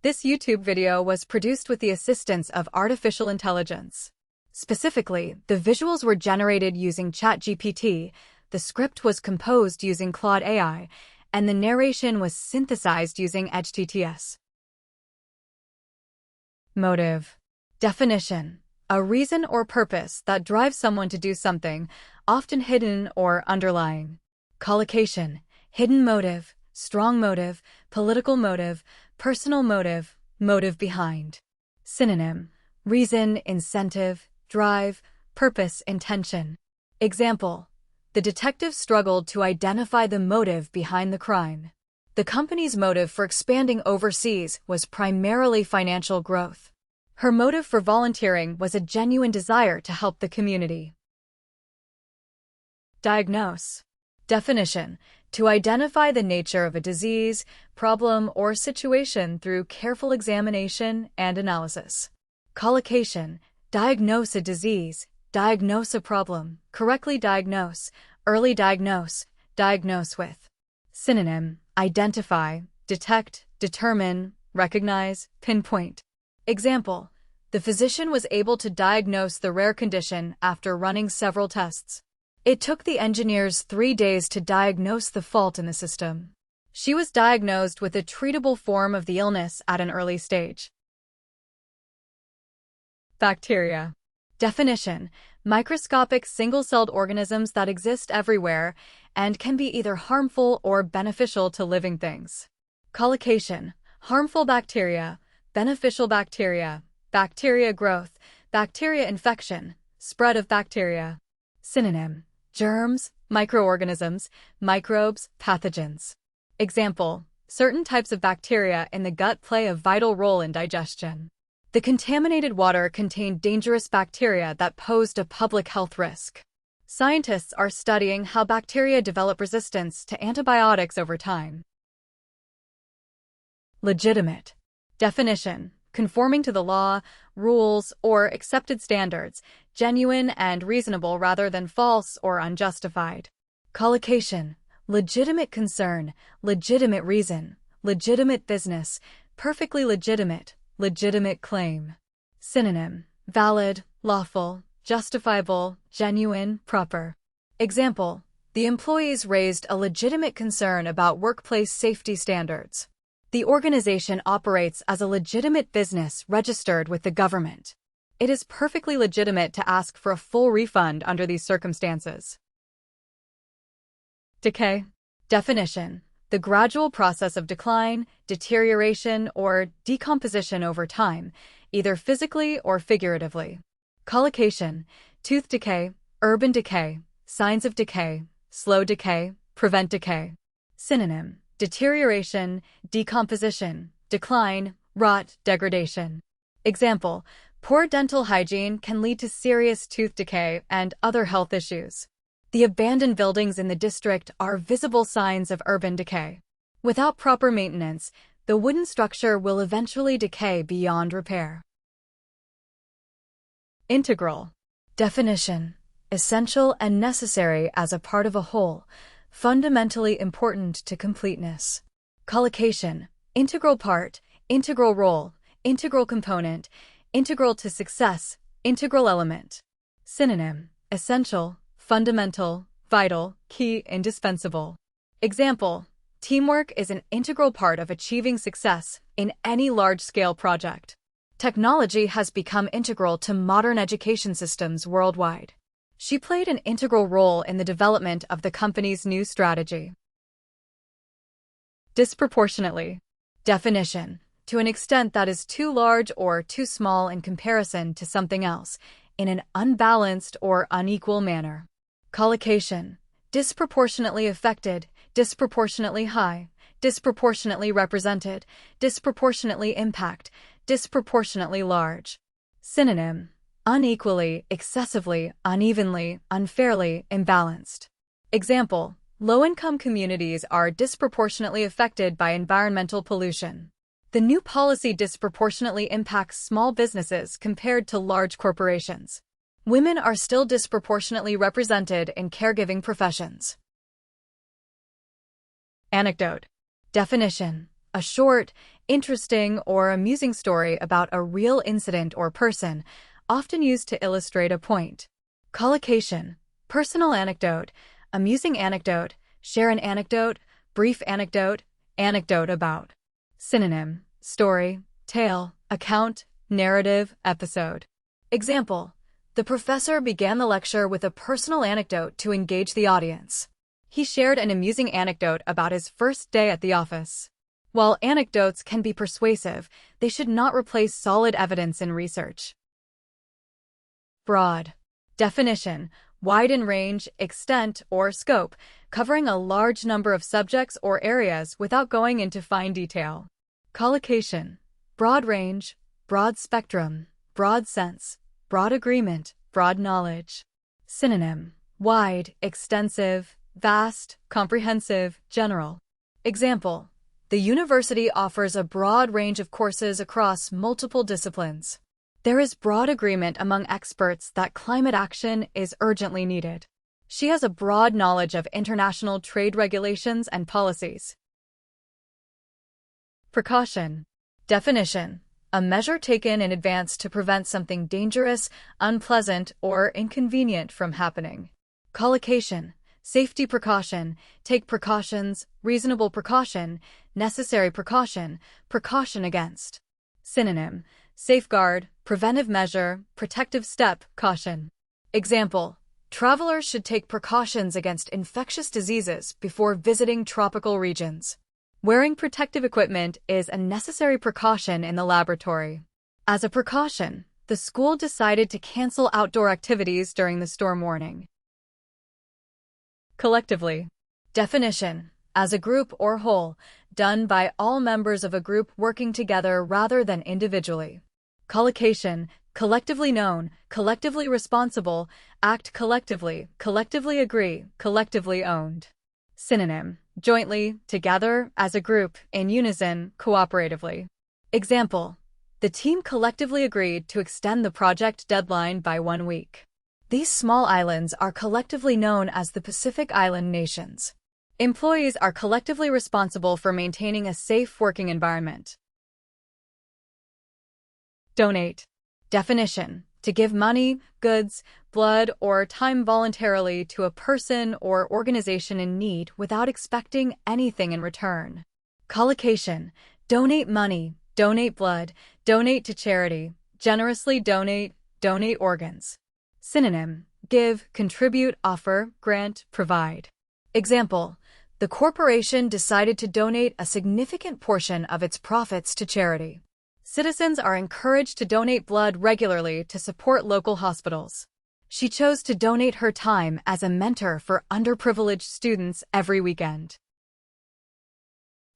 This YouTube video was produced with the assistance of artificial intelligence. Specifically, the visuals were generated using ChatGPT, the script was composed using Claude AI, and the narration was synthesized using Edge-TTS. Motive. Definition. A reason or purpose that drives someone to do something, often hidden or underlying. Collocation. Hidden motive, strong motive, political motive, personal motive, motive behind. Synonym. Reason, incentive, drive, purpose, intention. Example. The detective struggled to identify the motive behind the crime. The company's motive for expanding overseas was primarily financial growth. Her motive for volunteering was a genuine desire to help the community. Diagnose. Definition. To identify the nature of a disease, problem, or situation through careful examination and analysis. Collocation. Diagnose a disease, diagnose a problem, correctly diagnose, early diagnose, diagnose with. Synonym. Identify, detect, determine, recognize, pinpoint. Example. The physician was able to diagnose the rare condition after running several tests. It took the engineers 3 days to diagnose the fault in the system. She was diagnosed with a treatable form of the illness at an early stage. Bacteria. Definition. Microscopic single-celled organisms that exist everywhere and can be either harmful or beneficial to living things. Collocation. Harmful bacteria, beneficial bacteria, bacteria growth, bacteria infection, spread of bacteria. Synonym. Germs, microorganisms, microbes, pathogens. Example. Certain types of bacteria in the gut play a vital role in digestion. The contaminated water contained dangerous bacteria that posed a public health risk. Scientists are studying how bacteria develop resistance to antibiotics over time. Legitimate. Definition. Conforming to the law, rules, or accepted standards, genuine and reasonable rather than false or unjustified. Collocation. Legitimate concern, legitimate reason, legitimate business, perfectly legitimate, legitimate claim. Synonym. Valid, lawful, justifiable, genuine, proper. Example. The employees raised a legitimate concern about workplace safety standards. The organization operates as a legitimate business registered with the government. It is perfectly legitimate to ask for a full refund under these circumstances. Decay. Definition. The gradual process of decline, deterioration, or decomposition over time, either physically or figuratively. Collocation. Tooth decay, urban decay, signs of decay, slow decay, prevent decay. Synonym. Deterioration, decomposition, decline, rot, degradation. Example. Poor dental hygiene can lead to serious tooth decay and other health issues. The abandoned buildings in the district are visible signs of urban decay. Without proper maintenance, the wooden structure will eventually decay beyond repair. Integral. Definition. Essential and necessary as a part of a whole, fundamentally important to completeness. Collocation. Integral part, integral role, integral component, integral to success, integral element. Synonym. Essential, fundamental, vital, key, indispensable. Example. Teamwork is an integral part of achieving success in any large-scale project. Technology has become integral to modern education systems worldwide. She played an integral role in the development of the company's new strategy. Disproportionately. Definition. To an extent that is too large or too small in comparison to something else, in an unbalanced or unequal manner. Collocation. Disproportionately affected, disproportionately high, disproportionately represented, disproportionately impact, disproportionately large. Synonym. Unequally, excessively, unevenly, unfairly, imbalanced. Example. Low-income communities are disproportionately affected by environmental pollution. The new policy disproportionately impacts small businesses compared to large corporations. Women are still disproportionately represented in caregiving professions. Anecdote. Definition. A short, Interesting or amusing story about a real incident or person, often used to illustrate a point. Collocation, personal anecdote, amusing anecdote, share an anecdote, brief anecdote, anecdote about. Synonym, story, tale, account, narrative, episode. Example, the professor began the lecture with a personal anecdote to engage the audience. He shared an amusing anecdote about his first day at the office. While anecdotes can be persuasive, they should not replace solid evidence in research. Broad. Definition, wide in range, extent, or scope, covering a large number of subjects or areas without going into fine detail. Collocation, broad range, broad spectrum, broad sense, broad agreement, broad knowledge. Synonym, wide, extensive, vast, comprehensive, general. Example, the university offers a broad range of courses across multiple disciplines. There is broad agreement among experts that climate action is urgently needed. She has a broad knowledge of international trade regulations and policies. Precaution. Definition, a measure taken in advance to prevent something dangerous, unpleasant, or inconvenient from happening. Collocation, safety precaution, take precautions, reasonable precaution, necessary precaution, precaution against. Synonym, safeguard, preventive measure, protective step, caution. Example, travelers should take precautions against infectious diseases before visiting tropical regions. Wearing protective equipment is a necessary precaution in the laboratory. As a precaution, the school decided to cancel outdoor activities during the storm warning. Collectively. Definition, as a group or whole, done by all members of a group working together rather than individually. Collocation, collectively known, collectively responsible, act collectively, collectively agree, collectively owned. Synonym, jointly, together, as a group, in unison, cooperatively. Example, the team collectively agreed to extend the project deadline by 1 week. These small islands are collectively known as the Pacific Island nations. Employees are collectively responsible for maintaining a safe working environment. Donate. Definition, to give money, goods, blood, or time voluntarily to a person or organization in need without expecting anything in return. Collocation, donate money, donate blood, donate to charity, generously donate, donate organs. Synonym, give, contribute, offer, grant, provide. Example, the corporation decided to donate a significant portion of its profits to charity. Citizens are encouraged to donate blood regularly to support local hospitals. She chose to donate her time as a mentor for underprivileged students every weekend.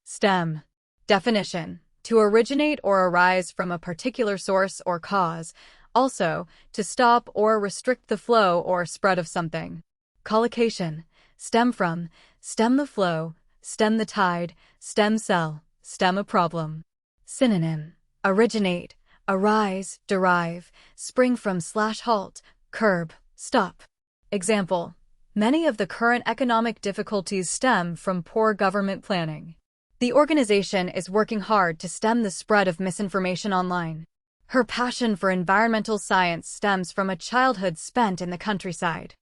STEM. Definition, to originate or arise from a particular source or cause, also, to stop or restrict the flow or spread of something. Collocation, stem from, stem the flow, stem the tide, stem cell, stem a problem. Synonym, originate, arise, derive, spring from / halt, curb, stop. Example, many of the current economic difficulties stem from poor government planning. The organization is working hard to stem the spread of misinformation online. Her passion for environmental science stems from a childhood spent in the countryside.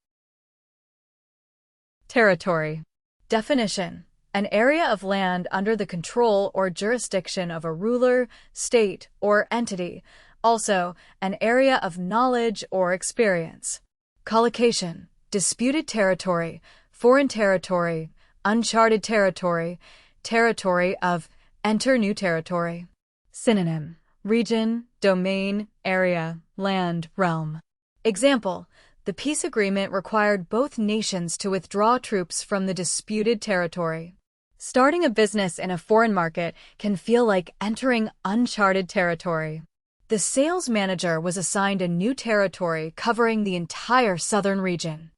Territory. Definition, an area of land under the control or jurisdiction of a ruler, state, or entity, also an area of knowledge or experience. Collocation, disputed territory, foreign territory, uncharted territory, territory of, enter new territory. Synonym, region, domain, area, land, realm. Example, the peace agreement required both nations to withdraw troops from the disputed territory. Starting a business in a foreign market can feel like entering uncharted territory. The sales manager was assigned a new territory covering the entire southern region.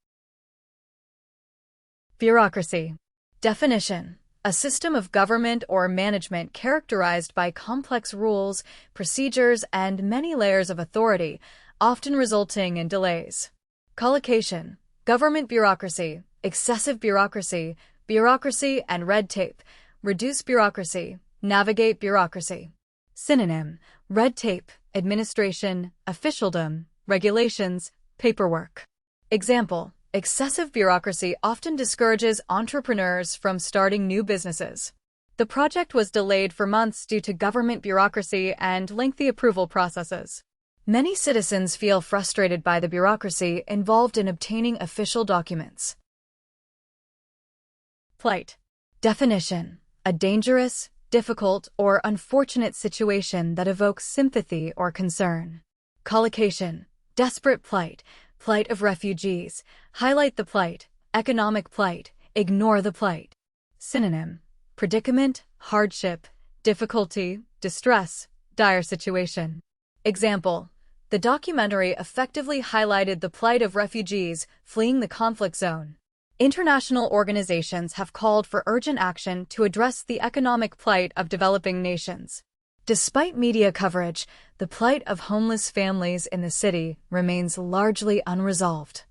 Bureaucracy. Definition, a system of government or management characterized by complex rules, procedures, and many layers of authority, often resulting in delays. Collocation, government bureaucracy, excessive bureaucracy, bureaucracy and red tape, reduce bureaucracy, navigate bureaucracy. Synonym: red tape, administration, officialdom, regulations, paperwork. Example: excessive bureaucracy often discourages entrepreneurs from starting new businesses. The project was delayed for months due to government bureaucracy and lengthy approval processes. Many citizens feel frustrated by the bureaucracy involved in obtaining official documents. Plight. Definition: a dangerous, difficult, or unfortunate situation that evokes sympathy or concern. Collocation: desperate plight, plight of refugees, highlight the plight, economic plight, ignore the plight. Synonym: predicament, hardship, difficulty, distress, dire situation. Example: the documentary effectively highlighted the plight of refugees fleeing the conflict zone. International organizations have called for urgent action to address the economic plight of developing nations. Despite media coverage, the plight of homeless families in the city remains largely unresolved.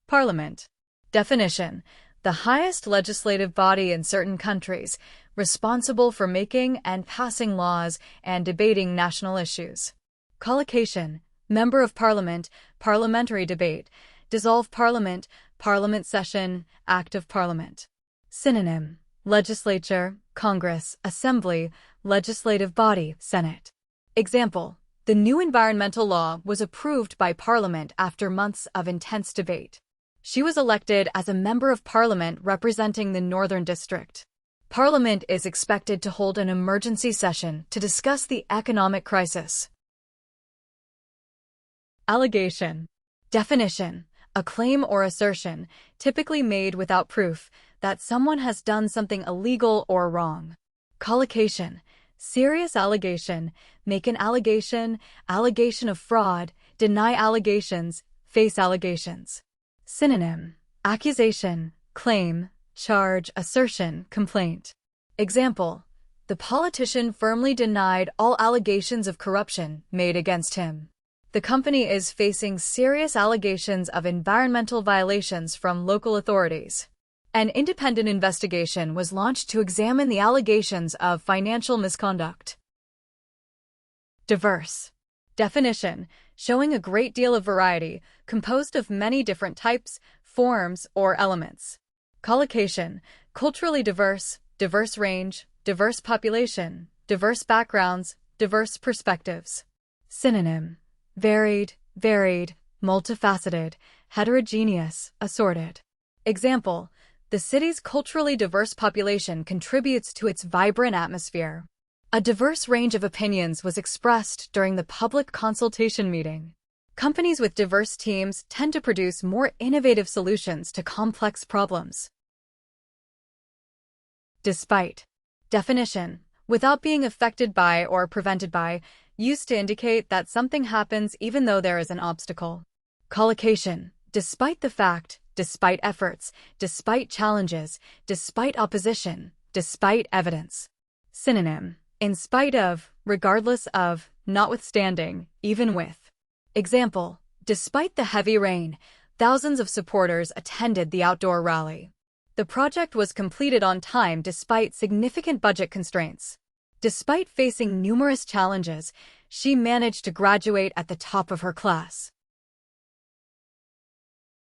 Parliament. Definition: the highest legislative body in certain countries, responsible for making and passing laws and debating national issues. Collocation: member of parliament, parliamentary debate, dissolve parliament, parliament session, act of parliament. Synonym: legislature, Congress, assembly, legislative body, Senate. Example: the new environmental law was approved by Parliament after months of intense debate. She was elected as a member of Parliament representing the Northern District. Parliament is expected to hold an emergency session to discuss the economic crisis. Allegation. Definition: a claim or assertion, typically made without proof, that someone has done something illegal or wrong. Collocation: serious allegation, make an allegation, allegation of fraud, deny allegations, face allegations. Synonym: accusation, claim, charge, assertion, complaint. Example: the politician firmly denied all allegations of corruption made against him. The company is facing serious allegations of environmental violations from local authorities. An independent investigation was launched to examine the allegations of financial misconduct. Diverse. Definition: showing a great deal of variety, composed of many different types, forms, or elements. Collocation: culturally diverse, diverse range, diverse population, diverse backgrounds, diverse perspectives. Synonym: varied, varied, multifaceted, heterogeneous, assorted. Example: the city's culturally diverse population contributes to its vibrant atmosphere. A diverse range of opinions was expressed during the public consultation meeting. Companies with diverse teams tend to produce more innovative solutions to complex problems. Despite. Definition: without being affected by or prevented by, used to indicate that something happens even though there is an obstacle. Collocation: despite the fact, despite efforts, despite challenges, despite opposition, despite evidence. Synonym: in spite of, regardless of, notwithstanding, even with. Example: despite the heavy rain, thousands of supporters attended the outdoor rally. The project was completed on time despite significant budget constraints. Despite facing numerous challenges, she managed to graduate at the top of her class.